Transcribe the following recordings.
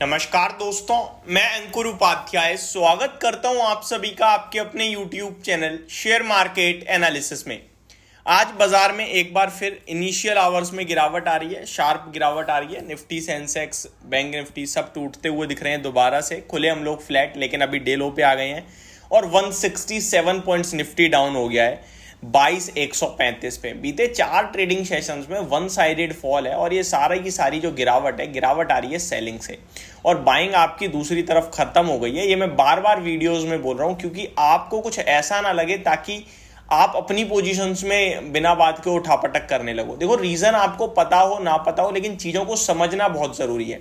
नमस्कार दोस्तों, मैं अंकुर उपाध्याय स्वागत करता हूं आप सभी का आपके अपने YouTube channel share market analysis में। आज बाजार में एक बार फिर इनिशियल आवर्स में गिरावट आ रही है, शार्प गिरावट आ रही है। निफ्टी, सेंसेक्स, बैंक निफ्टी सब टूटते हुए दिख रहे हैं। दोबारा से खुले हम लोग फ्लैट, लेकिन अभी डे लो पे आ गए हैं और 167 पॉइंट्स निफ्टी डाउन हो गया है 22,135 पे। बीते 4 ट्रेडिंग सेशंस में वन साइडेड फॉल है और ये सारा की सारी जो गिरावट है, गिरावट आ रही है सेलिंग से और बाइंग आपकी दूसरी तरफ खत्म हो गई है। ये मैं बार बार वीडियोस में बोल रहा हूं क्योंकि आपको कुछ ऐसा ना लगे ताकि आप अपनी पोजीशंस में बिना बात के उठापटक करने लगो। देखो, रीजन आपको पता हो ना पता हो, लेकिन चीजों को समझना बहुत जरूरी है।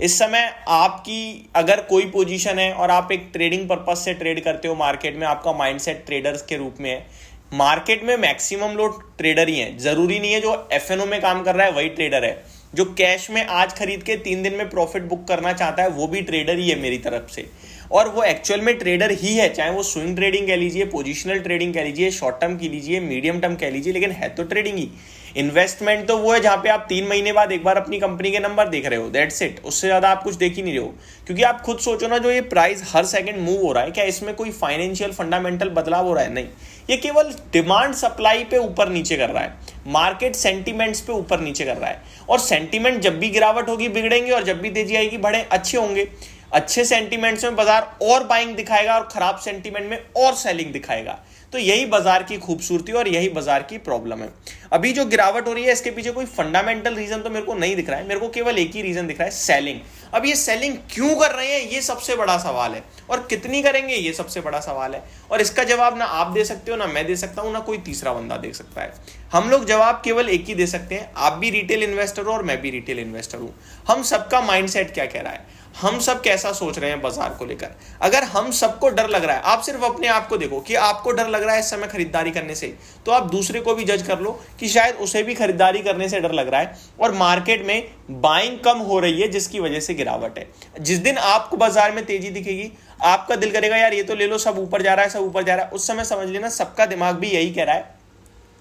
इस समय आपकी अगर कोई पोजीशन है और आप एक ट्रेडिंग पर्पस से ट्रेड करते हो मार्केट में, आपका माइंडसेट ट्रेडर्स के रूप में है। मार्केट में मैक्सिमम लोग ट्रेडर ही हैं, जरूरी नहीं है जो एफएनओ में काम कर रहा है वही ट्रेडर है। जो कैश में आज खरीद के 3 दिन में प्रॉफिट बुक करना चाहता है वो भी ट्रेडर ही है मेरी तरफ से, और वो एक्चुअल में ट्रेडर ही है। चाहे वो स्विंग ट्रेडिंग कह लीजिए, पोजिशनल ट्रेडिंग कह लीजिए, शॉर्ट टर्म कह लीजिए, मीडियम टर्म कह लीजिए, लेकिन है तो ट्रेडिंग ही। इन्वेस्टमेंट तो वो है जहां पे आप 3 महीने बाद एक बार अपनी कंपनी के नंबर देख रहे हो, दैट्स इट। उससे ज्यादा आप कुछ देख ही नहीं रहे हो। क्योंकि आप खुद सोचो ना, जो ये प्राइस हर सेकंड मूव हो रहा है, क्या इसमें कोई फाइनेंशियल फंडामेंटल बदलाव हो रहा है? नहीं, ये केवल डिमांड सप्लाई पे ऊपर नीचे कर रहा है, मार्केट सेंटीमेंट्स पे ऊपर नीचे कर रहा है। और सेंटीमेंट जब भी गिरावट होगी बिगड़ेंगे और जब भी तेजी आएगी बढ़े अच्छे होंगे। अच्छे सेंटीमेंट्स में बाजार और बाइंग दिखाएगा और खराब सेंटीमेंट में और सेलिंग दिखाएगा। तो यही बाजार की खूबसूरती और यही बाजार की प्रॉब्लम है। अभी जो गिरावट हो रही है इसके पीछे कोई फंडामेंटल रीजन तो मेरे को नहीं दिख रहा है, मेरे को केवल एक ही रीजन दिख रहा है, सेलिंग। अब ये सेलिंग क्यों कर रहे हैं ये सबसे बड़ा सवाल है, और कितनी करेंगे ये सबसे बड़ा सवाल है। और इसका जवाब ना आप दे सकते हो, ना मैं दे सकता हूं, ना कोई तीसरा बंदा दे सकता है। हम लोग जवाब केवल एक ही दे सकते हैं। आप भी रिटेल इन्वेस्टर हो और मैं भी रिटेल इन्वेस्टर हूं। हम सबका माइंडसेट क्या कह रहा है, हम सब कैसा सोच रहे हैं बाजार को लेकर। अगर हम सबको डर लग रहा है, आप सिर्फ अपने आप को देखो कि आपको डर लग रहा है इस समय खरीदारी करने से, तो आप दूसरे को भी जज कर लो कि शायद उसे भी खरीदारी करने से डर लग रहा है और मार्केट में बाइंग कम हो रही है जिसकी वजह से गिरावट है। जिस दिन आपको बाजार में तेजी दिखेगी, आपका दिल करेगा यार ये तो ले लो, सब ऊपर जा रहा है, सब ऊपर जा रहा है, उस समय समझ लेना सबका दिमाग भी यही कह रहा है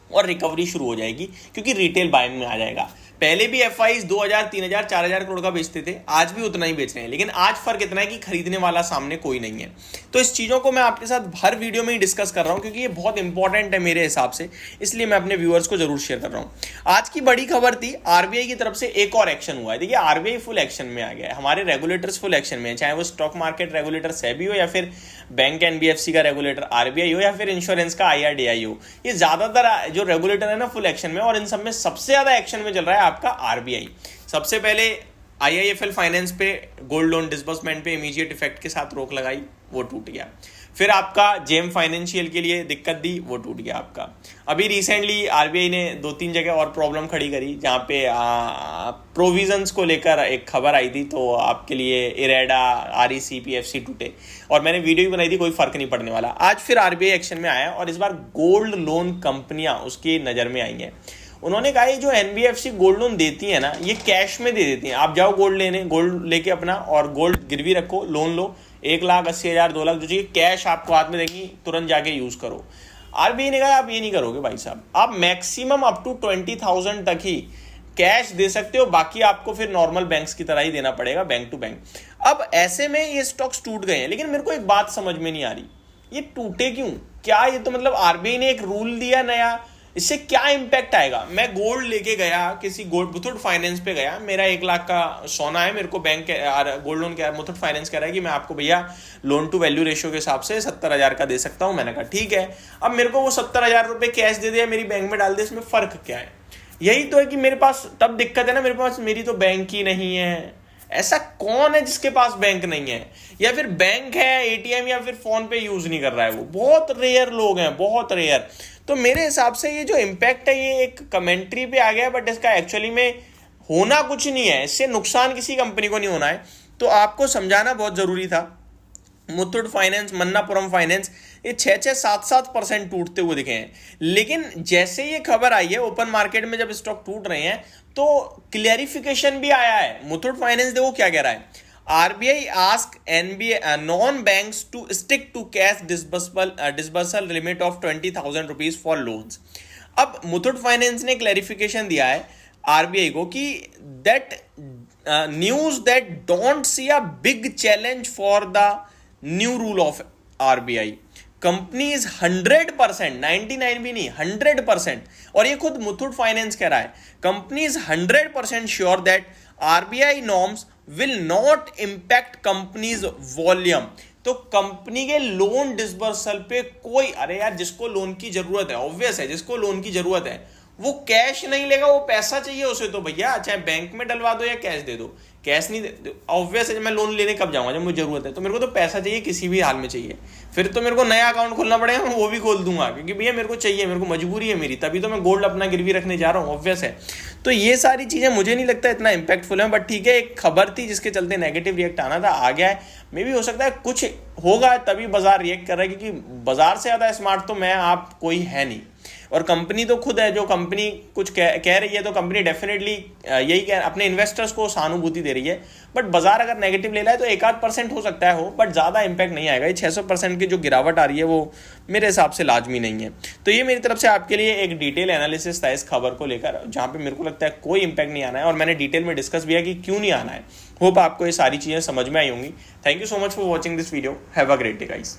और रिकवरी शुरू हो जाएगी क्योंकि रिटेल बाइंग में आ जाएगा। पहले भी एफआईज 2000, 3000, 4000 करोड़ का बेचते थे, आज भी उतना ही बेच रहे हैं, लेकिन आज फर्क इतना है कि खरीदने वाला सामने कोई नहीं है। तो इस चीजों को मैं आपके साथ हर वीडियो में ही डिस्कस कर रहा हूं क्योंकि ये बहुत इंपॉर्टेंट है मेरे हिसाब से, इसलिए मैं अपने व्यूअर्स को जरूर शेयर कर रहा हूं। आज की बड़ी खबर थी, आरबीआई की तरफ से एक और एक्शन हुआ है। देखिए, आरबीआई फुल एक्शन में आ गया है, हमारे रेगुलेटर्स फुल एक्शन में है, चाहे वो स्टॉक मार्केट रेगुलेटर सेबी हो या फिर बैंक एनबीएफसी का रेगुलेटर आरबीआई हो या फिर इंश्योरेंस का आईआरडीआई हो। ये ज्यादातर जो रेगुलेटर है ना फुल एक्शन में, और इन सब में सबसे ज्यादा एक्शन में चल रहा है आपका आरबीआई। सबसे पहले आईआईएफएल फाइनेंस पे गोल्ड लोन डिसबर्समेंट पे इमीडिएट इफेक्ट के साथ रोक लगाई, वो टूट गया। फिर आपका जेम फाइनेंशियल के लिए दिक्कत दी, वो टूट गया आपका। अभी रिसेंटली आरबीआई ने 2-3 जगह और प्रॉब्लम खड़ी करी जहाँ पे प्रोविजंस को लेकर एक खबर आई थी, तो आपके लिए इरेडा, आरईसी, पीएफसी टूटे और मैंने वीडियो भी बनाई थी, कोई फर्क नहीं पड़ने वाला। आज फिर आरबीआई एक्शन में आया और इस बार गोल्ड लोन कंपनियां उसकी नज़र में आई हैं। उन्होंने कहा ये जो एनबीएफसी गोल्ड लोन देती है ना, ये कैश में दे देती हैं। आप जाओ गोल्ड लेने, गोल्ड लेके अपना और गोल्ड गिरवी रखो, लोन लो, 1,80,000, 2 लाख जो चाहिए कैश आपको हाथ में देंगी, तुरंत जाके यूज करो। आरबीआई ने कहा आप ये नहीं करोगे भाई साहब, आप मैक्सिमम अप टू 20,000 तक ही कैश दे सकते हो, बाकी आपको फिर नॉर्मल बैंक्स की तरह ही देना पड़ेगा, बैंक टू बैंक। अब ऐसे में ये स्टॉक्स टूट गए हैं, लेकिन मेरे को एक बात समझ में नहीं आ रही, ये टूटे क्यों? क्या ये तो मतलब आरबीआई ने एक रूल दिया नया, इससे क्या इंपैक्ट आएगा? मैं गोल्ड लेके गया, किसी गोल्ड मुथूट फाइनेंस पे गया, मेरा 1 लाख का सोना है, मेरे को बैंक गोल्ड लोन क्या मुथूट फाइनेंस कह रहा है कि मैं आपको भैया लोन टू वैल्यू रेशियो के हिसाब से 70,000 का दे सकता हूं। मैंने कहा ठीक है। अब मेरे को वो 70,000 रुपए कैश दे दिया, मेरी बैंक में डाल दे, इसमें फर्क क्या है? यही तो है कि मेरे पास तब दिक्कत है ना, मेरे पास मेरी तो बैंक ही नहीं है। ऐसा कौन है जिसके पास बैंक नहीं है, या फिर बैंक है एटीएम या फिर फोन पे यूज नहीं कर रहा है? वो बहुत रेयर लोग हैं, बहुत रेयर। तो मेरे हिसाब से ये जो इम्पैक्ट है ये एक कमेंट्री पे आ गया, बट इसका एक्चुअली में होना कुछ नहीं है, इससे नुकसान किसी कंपनी को नहीं होना है। तो आपको समझाना बहुत जरूरी था। मुथूट फाइनेंस, मन्नापुरम फाइनेंस, ये 6-7% टूटते हुए दिखे हैं, लेकिन जैसे ये खबर आई है ओपन मार्केट में जब स्टॉक टूट रहे हैं तो क्लैरिफिकेशन भी आया है। मुथूट फाइनेंस देखो क्या कह रहा है, RBI ask NBA non banks to stick to cash disbursal limit of 20,000 rupees for loans. अब मुथूट फाइनेंस ने क्लैरिफिकेशन दिया है आरबीआई को कि that news that don't see a big challenge for the new rule of RBI. Company is 100%, 99 भी नहीं 100%, और ये खुद मुथूट फाइनेंस कह रहा है, company is 100% sure that RBI norms will not impact companies volume. तो कंपनी के लोन डिसबर्सल पे कोई, अरे यार जिसको लोन की जरूरत है, ऑब्वियस है जिसको लोन की जरूरत है वो कैश नहीं लेगा, वो पैसा चाहिए उसे, तो भैया चाहे बैंक में डलवा दो या कैश दे दो. कैश नहीं दे, ऑब्वियस है, मैं लोन लेने कब जाऊंगा, जब मुझे जरूरत है. तो मेरे को तो पैसा चाहिए, किसी भी हाल में चाहिए. फिर तो मेरे को नया अकाउंट खोलना पड़ेगा, मैं वो भी खोल दूंगा, क्योंकि भैया मेरे को चाहिए, मेरे को मजबूरी है मेरी, तभी तो मैं गोल्ड अपना गिरवी रखने जा रहा हूँ, ऑब्वियस है. तो ये सारी चीजें मुझे नहीं लगता इतना इंपैक्टफुल है. बट ठीक है, एक खबर थी जिसके चलते नेगेटिव रिएक्ट आना था, आ गया है. मे भी हो सकता है कुछ होगा तभी बाजार रिएक्ट कर रहा है, क्योंकि बाजार से ज्यादा स्मार्ट तो मैं आप कोई है नहीं, और कंपनी तो खुद है. जो कंपनी कुछ कह रही है तो कंपनी डेफिनेटली यही अपने इन्वेस्टर्स को सहानुभूति दे रही है. बट बाजार अगर नेगेटिव ले रहा है तो 1-8% हो सकता है हो, बट ज़्यादा इंपैक्ट नहीं आएगा. ये 600% की जो गिरावट आ रही है वो मेरे हिसाब से लाजमी नहीं है. तो ये मेरी तरफ से आपके लिए एक डिटेल एनालिसिस था इस खबर को लेकर, जहाँ पे मेरे को लगता है कोई इंपैक्ट नहीं आना है, और मैंने डिटेल में डिस्कस भी किया कि क्यों नहीं आना है. होप आपको ये सारी चीज़ें समझ में आई होंगी. Thank you so much for watching this video. Have a great day guys.